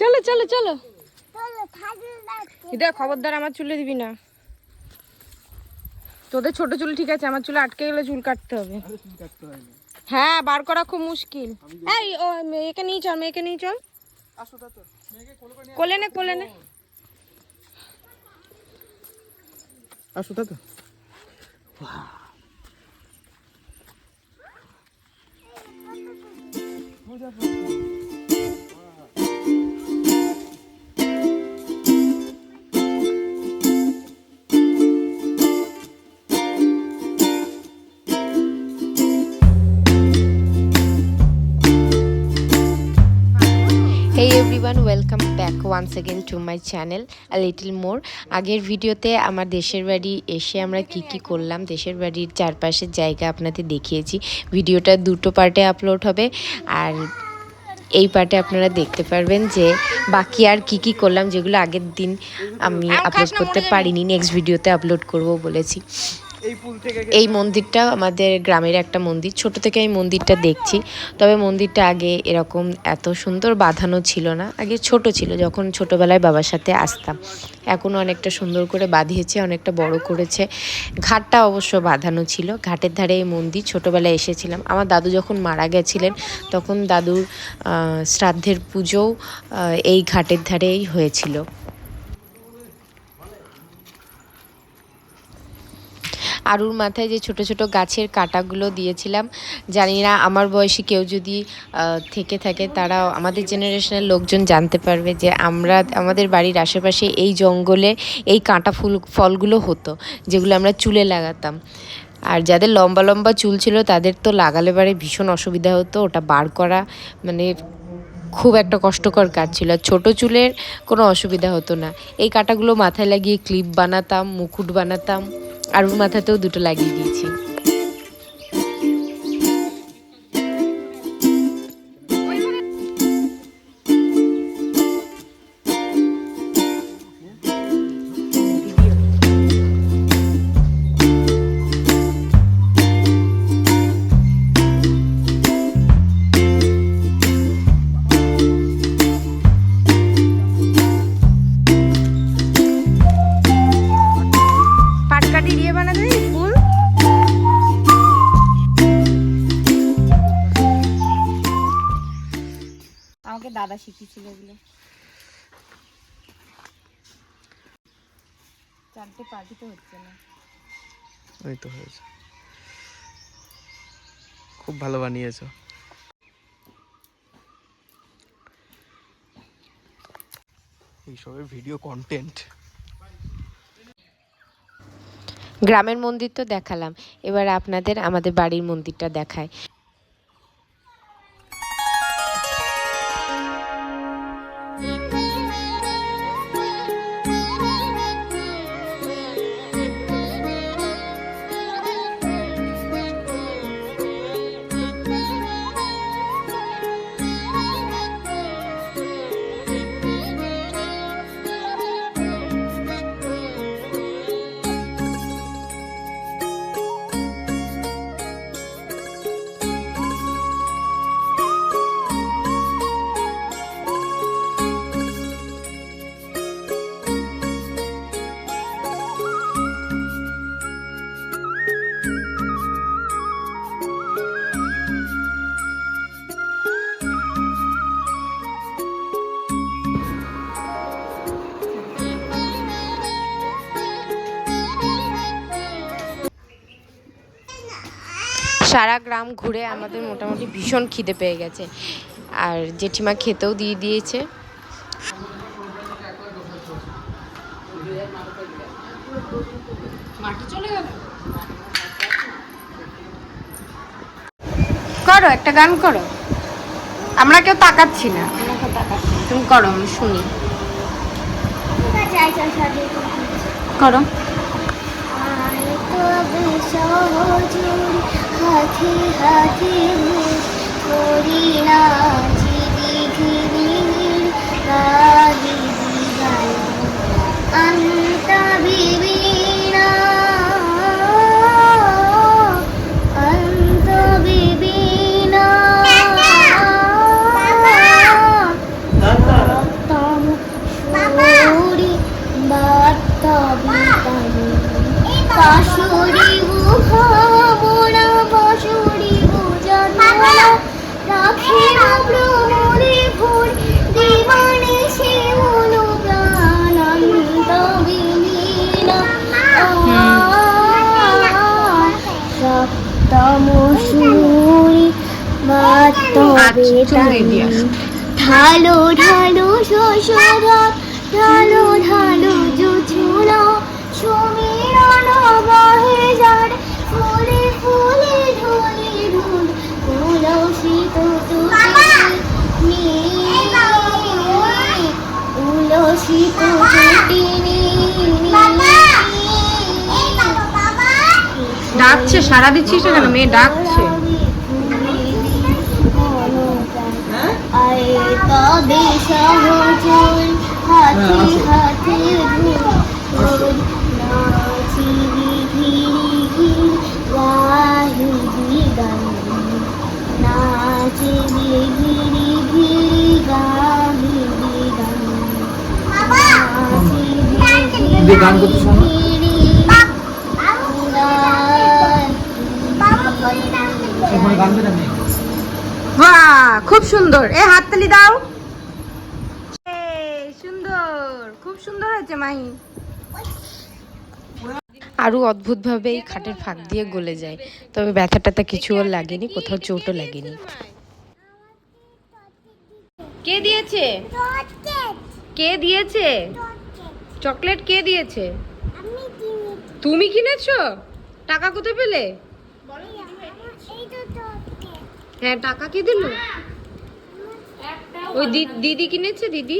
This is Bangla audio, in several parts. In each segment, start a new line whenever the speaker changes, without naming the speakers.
চলো চলো চলো, এটা খবরদার আমার চুলে দিবি না। তোদের ছোট চুল ঠিক আছে, আমার চুলে আটকে গেলে চুল কাটতে হবে। হ্যাঁ, বার করা খুব মুশকিল। এই ও মেয়েকে নিয়ে চল, মেয়েকে নিয়ে চল, কোলে নে কোলে নে।
আসো দাদা।
Hey everyone, welcome back once again to my channel a little more. আগের ভিডিওতে আমার দেশের বাড়ি এসে আমরা কি করলাম, দেশের বাড়ির চারপাশের জায়গা আপনাদের দেখিয়েছি। ভিডিওটা দুটো পার্টে আপলোড হবে, আর এই পার্টে আপনারা দেখতে পারবেন যে বাকি আর কি করলাম, যেগুলো আগের দিন আমি আপলোড করতে পারিনি, নেক্সট ভিডিওতে আপলোড করব বলেছি। এই মন্দিরটা আমাদের গ্রামের একটা মন্দির, ছোট থেকে এই মন্দিরটা দেখছি। তবে মন্দিরটা আগে এরকম এত সুন্দর বাঁধানো ছিল না, আগে ছোট ছিল যখন ছোটবেলায় বাবার সাথে আসতাম। এখনও অনেকটা সুন্দর করে বাঁধিয়েছে, অনেকটা বড় করেছে। ঘাটটা অবশ্য বাঁধানো ছিল, ঘাটের ধারে এই মন্দির। ছোটবেলায় এসেছিলাম, আমার দাদু যখন মারা গেছিলেন তখন দাদুর শ্রাদ্ধের পুজোও এই ঘাটের ধারেই হয়েছিল। আরুর মাথায় যে ছোট ছোট গাছের কাঁটাগুলো দিয়েছিলাম, জানি না আমার বয়সী কেউ যদি থেকে থাকে তারা, আমাদের জেনারেশনের লোকজন জানতে পারবে যে আমাদের বাড়ির আশেপাশে এই জঙ্গলে এই কাঁটা ফলগুলো হতো, যেগুলো আমরা চুলে লাগাতাম। আর যাদের লম্বা লম্বা চুল ছিল তাদের তো লাগালে পরে ভীষণ অসুবিধা হতো, ওটা বার করা মানে খুব একটা কষ্টকর কাজ ছিল। ছোট চুলের কোনো অসুবিধা হতো না, এই কাঁটাগুলো মাথায় লাগিয়ে ক্লিপ বানাতাম, মুকুট বানাতাম। আর ওর মাথাতেও দুটো লাগিয়ে দিয়েছি।
দাদা শিখিয়েছিল এগুলো। চারটে পার্টিতে হচ্ছে না,
এই তো হয়েছে। খুব ভালো বানিয়েছো। এইসবের ভিডিও কন্টেন্ট।
গ্রামের মন্দির তো দেখালাম, এবার আপনাদের আমাদের বাড়ির মন্দিরটা দেখায়। সারা গ্রাম ঘুরে আমাদের মোটামুটি ভীষণ খিদে পেয়ে গেছে, আর জেঠিমা খেতেও দিয়ে দিয়েছে।
করো একটা গান করো, আমরা কেউ তাকাচ্ছি না, তুমি করো আমি শুনি। করো।
হাতে হাতে করি না ঝিরি ঝিরি গাহি গাই আন্তা বিবিনা আন্তা বিবিনা রাখে না ভ্রমরে ভোর দিবানে সে মনো প্রাণ অন্ত বিলীন সপ্তম সুরি বাতবে ঢালো ঢালো শশধর ঢালো ঢালো জুঝুনা সমীরণ বহে যার ফুলে ফুলে ঢলে ঢুল উলসিত উলসিত
ডাকছে, সারা দিচ্ছিস না কেন? মেয়ে ডাকছে।
আয়ে তবে সহজল হাতে হাতে ধুল নাচি ঘিরি ঘিরি গাহি গান নাচি ঘিরি ঘিরি গাহি গান নাচি গান করতে শোনো
বাহ, খুব সুন্দর। এ হাততালি দাও। সুন্দর, খুব সুন্দর হয়েছে মাহি।
আরও অদ্ভুতভাবে এই খাটের ফাঁক দিয়ে গলে যায়, তবে ব্যথা ট্যাথা কিছু ওর লাগেনি, কোথাও চোটও লাগেনি।
কে দিয়েছে? কে দিয়েছে চকলেট? কে দিয়েছে? তুমি কিনেছো? টাকা কোথায় পেলে? হ্যাঁ, টাকা কি দিল? ওই দিদি কিনেছে, দিদি।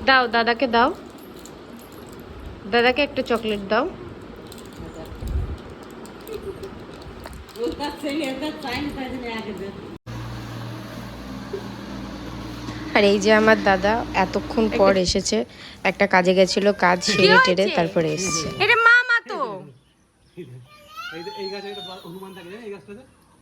দাও, দাদাকে দাও, দাদাকে একটা চকলেট দাও।
আর এই যে আমার দাদা এতক্ষণ পর এসেছে, একটা কাজে গেছিল, কাজ সেরে টেরে তারপরে এসেছে।
এটা মামা তো।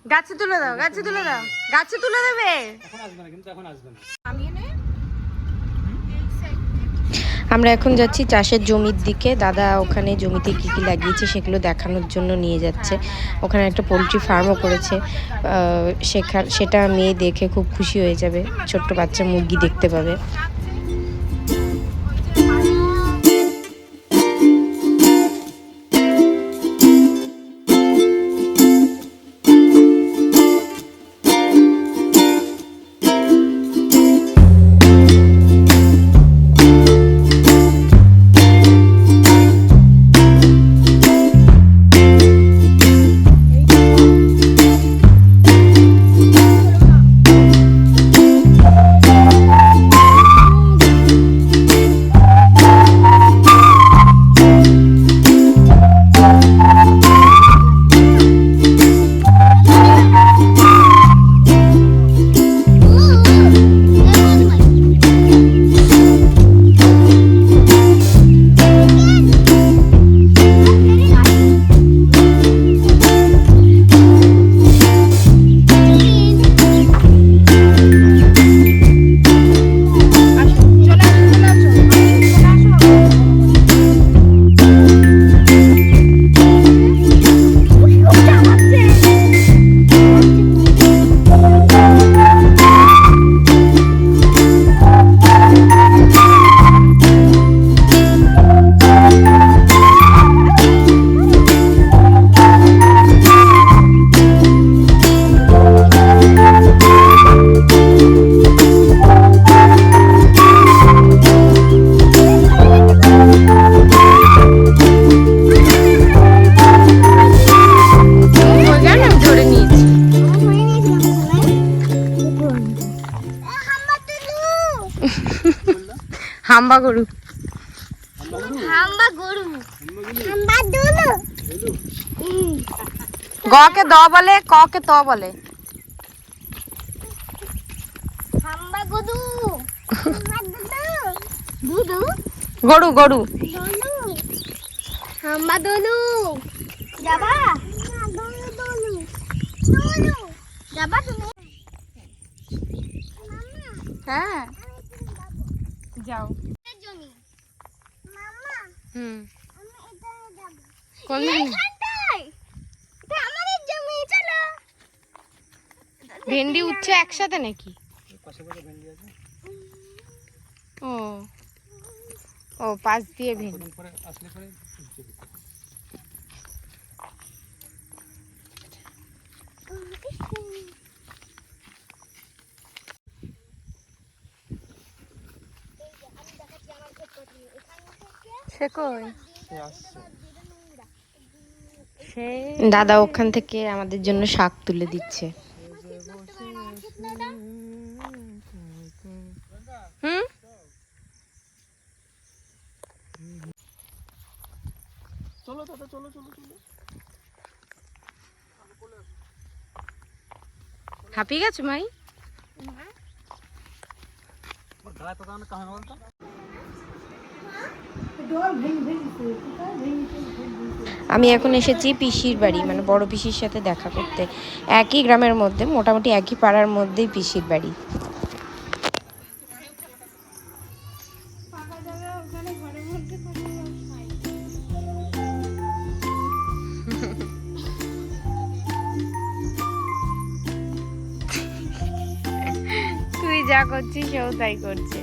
গাছে তুলে দাও, গাছে তুলে দাও, গাছে তুলে দেবে।
আমরা এখন যাচ্ছি চাষের জমির দিকে। দাদা ওখানে জমিতে কী কী লাগিয়েছে সেগুলো দেখানোর জন্য নিয়ে যাচ্ছে। ওখানে একটা পোলট্রি ফার্মও করেছে, সেটা মেয়ে দেখে খুব খুশি হয়ে যাবে, ছোট্ট বাচ্চা মুরগি দেখতে পাবে।
হাম্বা গরু,
হাম্বা গরু, হাম্বা দুলু।
গ কে দ বলে, ক কে ত বলে।
হাম্বা গরু, দুদু,
গরু গরু।
দলু, হাম্বা দলু। যাবা? দলু দলু, দলু। যাবা তুমি?
হ্যাঁ, যাও।
জমি
হুম
আমরা এখানে যাব
কোন দিকে?
এইখানটায় এটা আমাদের জমি চলো
ভেন্ডি উঠছে একসাথে নাকি? ও ও পাশ দিয়ে ভেন্ডি। সে কই? সে
দাদা ওখান থেকে আমাদের জন্য শাক তুলে দিচ্ছে।
হুম
চলো দাদা, চলো চলো চলো।
হাঁপিয়ে গেছো মাই?
আমি এখন এসেছি পিসির বাড়ি, মানে বড় পিসির সাথে দেখা করতে। একই গ্রামের মধ্যে, মোটামুটি একই পাড়ার মধ্যেই পিসির বাড়ি।
তুই যা করছিস সেও তাই করছে।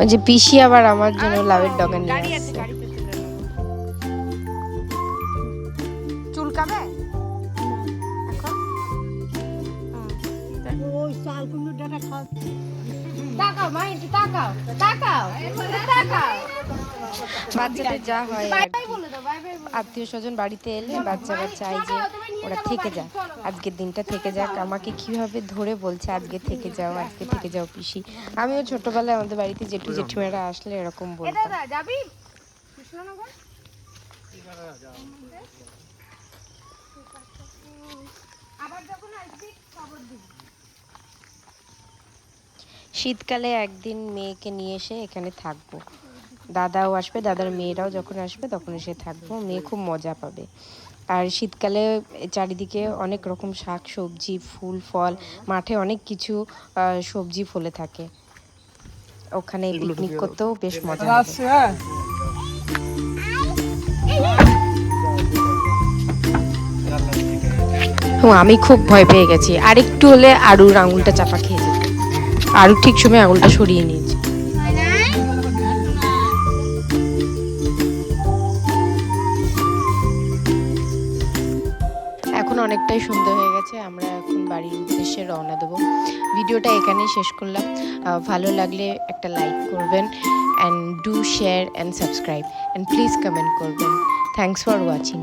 ওই যে পিসি আবার আমার জন্য লাভের ডগা নিয়ে
গাড়ি আছে,
আসছে।
গাড়িতে তুলে নেবো। চুলকাবে এখন? তাকাও মা, একটু তাকাও তাকাও তাকাও।
বাচ্চাদের যা হয়
বাই
আর
বাই
কি।
বলে দাও, বাই বাই বলে দাও।
আত্মীয় স্বজন বাড়িতে এলে বাচ্চা চাই যে ওরা থেকে যাক, আজকের দিনটা থেকে যাক। আমাকে কিভাবে ধরে বলছে আজকে থেকে যাও, আজকে থেকে যাও পিসি। আমিও ছোটবেলায় আমাদের বাড়িতে জেঠু জেঠিমারা আসলে এরকম
এ
বলতাম।
দাদা যাবি কৃষ্ণনগর? আবার যখন আসবি খবর দিবি।
শীতকালে একদিন মেয়েকে নিয়ে এসে এখানে থাকবো। দাদাও আসবে, দাদার মেয়েরাও যখন আসবে তখন এসে থাকবো। মেয়ে খুব মজা পাবে। আর শীতকালে চারিদিকে অনেক রকম শাক সবজি, ফুল ফল, মাঠে অনেক কিছু সবজি ফলে থাকে। ওখানে পিকনিক করতেও বেশ মজা হবে। আমি খুব ভয় পেয়ে গেছি। আরেকটু হলে আরুর আঙুলটা চাপা খেয়ে যেত। আরু ঠিক সময় আঙুলটা সরিয়ে নিয়েছে। এখন অনেকটাই সন্ধ্যা হয়ে গেছে, আমরা এখন বাড়ির উদ্দেশ্যে রওনা দেবো। ভিডিওটা এখানেই শেষ করলাম। ভালো লাগলে একটা লাইক করবেন, and do share and subscribe, and please comment করবেন। Thanks for watching.